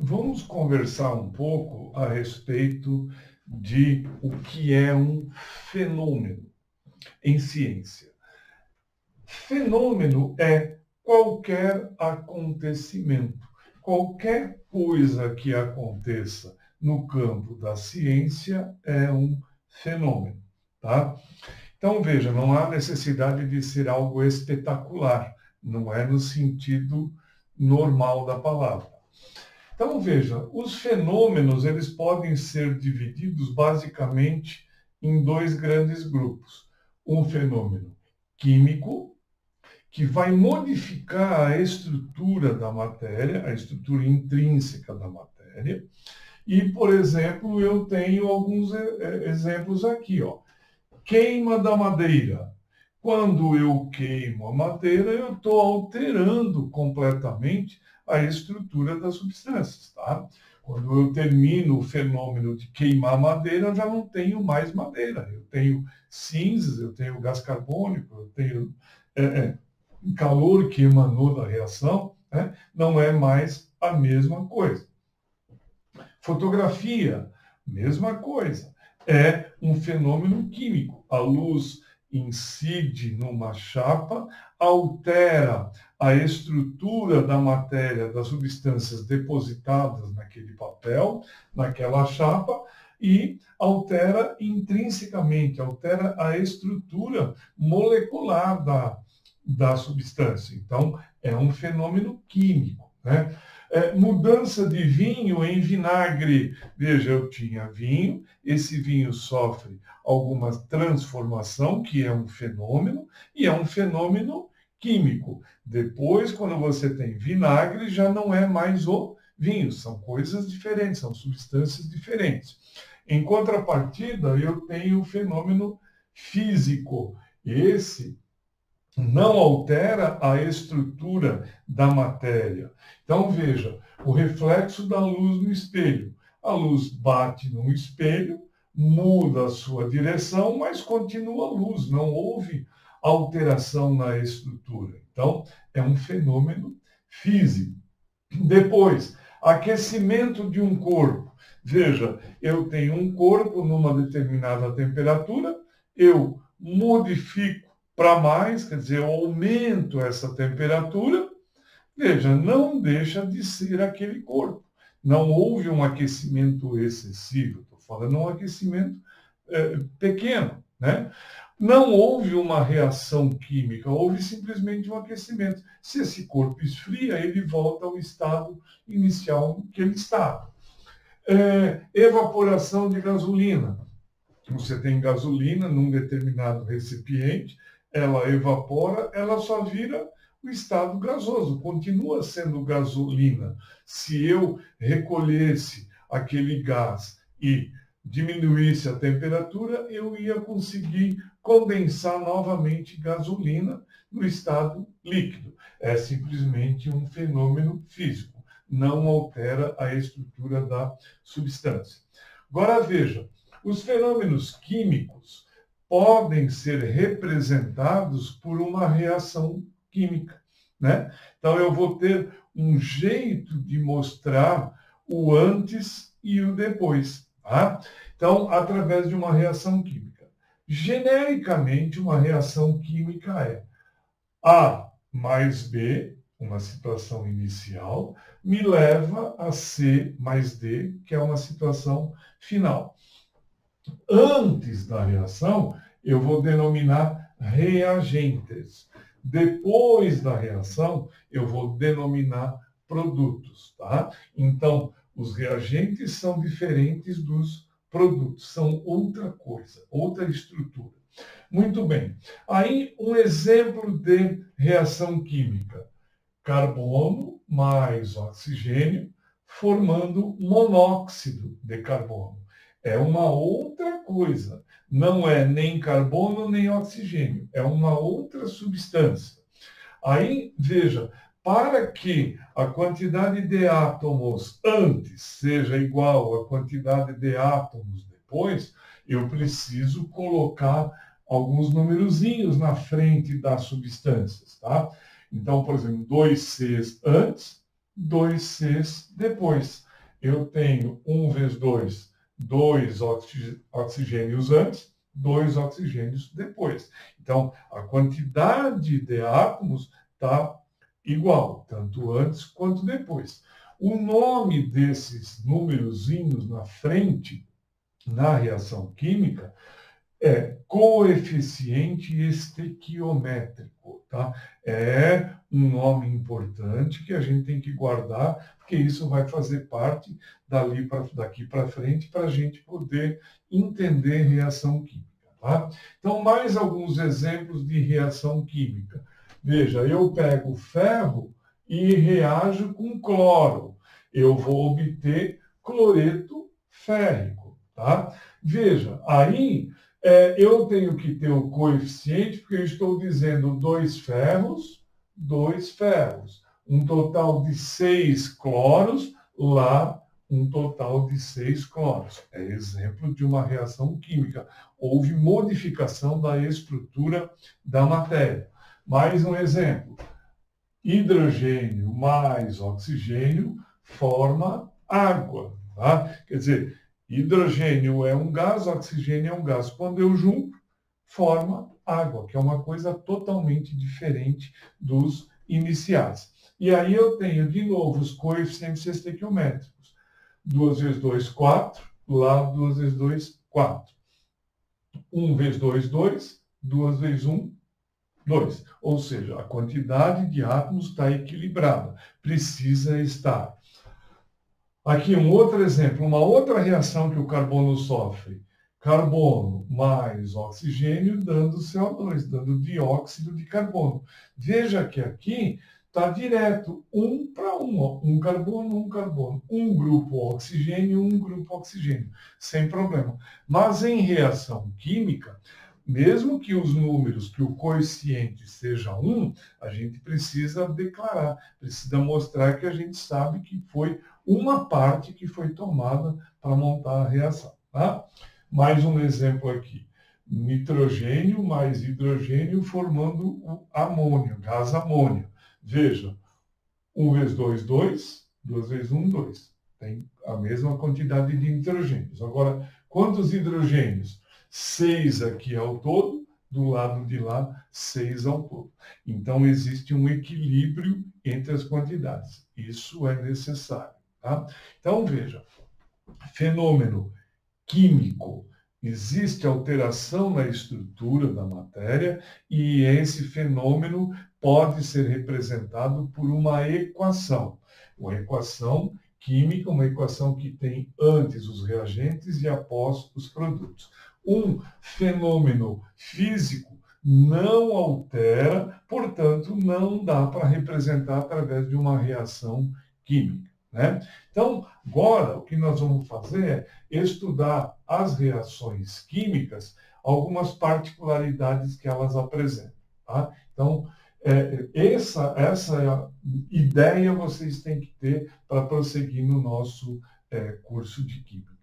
Vamos conversar um pouco a respeito de o que é um fenômeno em ciência. Fenômeno é qualquer acontecimento, qualquer coisa que aconteça no campo da ciência é um fenômeno, tá? Então, veja, não há necessidade de ser algo espetacular, não é no sentido normal da palavra. Então, veja, os fenômenos eles podem ser divididos basicamente em dois grandes grupos. Um fenômeno químico, que vai modificar a estrutura da matéria, a estrutura intrínseca da matéria. E, por exemplo, eu tenho alguns exemplos aqui, ó. Queima da madeira. Quando eu queimo a madeira, eu estou alterando completamente a estrutura das substâncias, tá? Quando eu termino o fenômeno de queimar madeira, eu já não tenho mais madeira. Eu tenho cinzas, eu tenho gás carbônico, eu tenho calor que emanou da reação, né? Não é mais a mesma coisa. Fotografia, mesma coisa. É um fenômeno químico. A luz incide numa chapa, altera a estrutura da matéria, das substâncias depositadas naquele papel, naquela chapa, e altera intrinsecamente, altera a estrutura molecular da substância. Então, é um fenômeno químico, né? Mudança de vinho em vinagre. Veja, eu tinha vinho, esse vinho sofre alguma transformação, que é um fenômeno, e é um fenômeno químico. Depois, quando você tem vinagre, já não é mais o vinho, são coisas diferentes, são substâncias diferentes. Em contrapartida, eu tenho o fenômeno físico. Esse não altera a estrutura da matéria. Então, veja, o reflexo da luz no espelho. A luz bate no espelho, muda a sua direção, mas continua a luz, não houve alteração na estrutura. Então, é um fenômeno físico. Depois, aquecimento de um corpo. Veja, eu tenho um corpo numa determinada temperatura, eu modifico para mais, quer dizer, eu aumento essa temperatura, veja, não deixa de ser aquele corpo. Não houve um aquecimento excessivo, estou falando um aquecimento pequeno, né? Não houve uma reação química, houve simplesmente um aquecimento. Se esse corpo esfria, ele volta ao estado inicial que ele estava. Evaporação de gasolina. Você tem gasolina num determinado recipiente, ela evapora, ela só vira o estado gasoso, continua sendo gasolina. Se eu recolhesse aquele gás e diminuísse a temperatura, eu ia conseguir condensar novamente gasolina no estado líquido. É simplesmente um fenômeno físico, não altera a estrutura da substância. Agora veja, os fenômenos químicos podem ser representados por uma reação química, né? Então eu vou ter um jeito de mostrar o antes e o depois, tá? Então, através de uma reação química. Genericamente, uma reação química é A mais B, uma situação inicial, me leva a C mais D, que é uma situação final. Antes da reação, eu vou denominar reagentes. Depois da reação, eu vou denominar produtos, tá? Então, os reagentes são diferentes dos produtos, são outra coisa, outra estrutura. Muito bem. Aí, um exemplo de reação química. Carbono mais oxigênio, formando monóxido de carbono. É uma outra coisa. Não é nem carbono nem oxigênio. É uma outra substância. Aí, veja, para que a quantidade de átomos antes seja igual à quantidade de átomos depois, eu preciso colocar alguns numerozinhos na frente das substâncias, tá? Então, por exemplo, 2 Cs antes, 2 Cs depois. Eu tenho 1 vezes 2, 2 oxigênios antes, 2 oxigênios depois. Então, a quantidade de átomos está igual, tanto antes quanto depois. O nome desses númerozinhos na frente, na reação química, é coeficiente estequiométrico, tá? É um nome importante que a gente tem que guardar, porque isso vai fazer parte daqui para frente para a gente poder entender reação química, tá? Então, mais alguns exemplos de reação química. Veja, eu pego ferro e reajo com cloro. Eu vou obter cloreto férrico, tá? Veja, aí eu tenho que ter o coeficiente, porque eu estou dizendo 2 ferros, um total de 6 cloros, lá um total de 6 cloros. É exemplo de uma reação química. Houve modificação da estrutura da matéria. Mais um exemplo. Hidrogênio mais oxigênio forma água. Tá? Quer dizer, hidrogênio é um gás, oxigênio é um gás. Quando eu junto, forma água, que é uma coisa totalmente diferente dos iniciais. E aí eu tenho, de novo, os coeficientes estequiométricos. 2 vezes 2, 4. Lá, 2 vezes 2, 4. 1 vezes 2, 2. 2 vezes 1, 2. Ou seja, a quantidade de átomos está equilibrada. Precisa estar. Aqui um outro exemplo, uma outra reação que o carbono sofre. Carbono mais oxigênio dando CO2, dando dióxido de carbono. Veja que aqui está direto, 1 para 1, um carbono, um carbono. Um grupo oxigênio, um grupo oxigênio, sem problema. Mas em reação química, mesmo que os números, que o coeficiente seja 1, a gente precisa declarar, precisa mostrar que a gente sabe que foi uma parte que foi tomada para montar a reação. Tá? Mais um exemplo aqui. Nitrogênio mais hidrogênio formando o amônio, gás amônio. Veja, 1 vezes 2, 2. 2 vezes 1, 2. Tem a mesma quantidade de nitrogênios. Agora, quantos hidrogênios? 6 aqui ao todo, do lado de lá, 6 ao todo. Então, existe um equilíbrio entre as quantidades. Isso é necessário. Tá? Então, veja, fenômeno químico. Existe alteração na estrutura da matéria e esse fenômeno pode ser representado por uma equação. Uma equação química, uma equação que tem antes os reagentes e após os produtos. Um fenômeno físico não altera, portanto, não dá para representar através de uma reação química. Né? Então, agora, o que nós vamos fazer é estudar as reações químicas, algumas particularidades que elas apresentam. Tá? Então, essa ideia vocês têm que ter para prosseguir no nosso curso de Química.